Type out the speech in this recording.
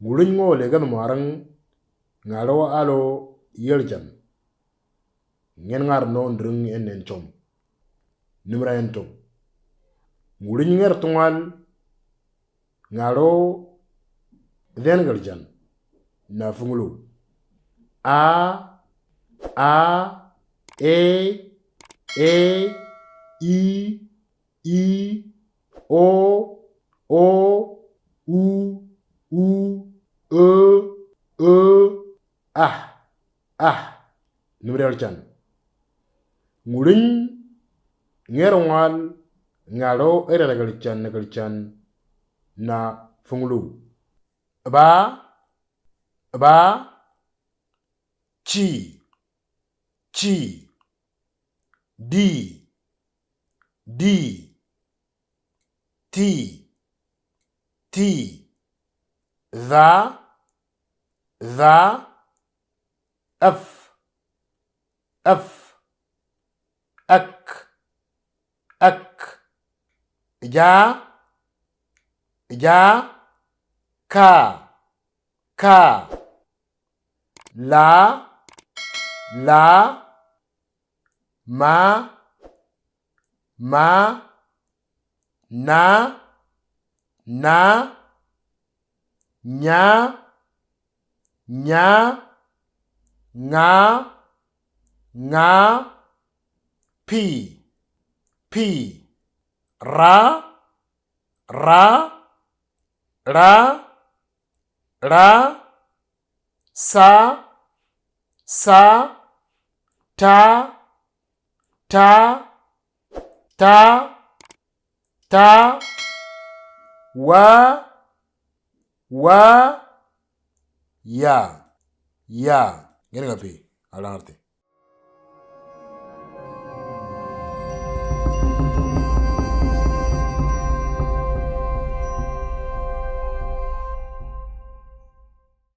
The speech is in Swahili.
Ngurin ngole gan marang ngalo alo yerjan. Ngen ngar no ndring enen chom. Nimra ento. Ngurin nger tungal ngalo den galjan. Na fungulu. A, E, I, O, U, Nimra galjan. Ngurin ngerungal ngalo era galjan na fungulu. Ba, chi, di, ti, za, f, ak, ja, ka, la, ma, na, nya, nga, pi, ra, sa, ta, wa, ya. Ngene ngapi? Alarte.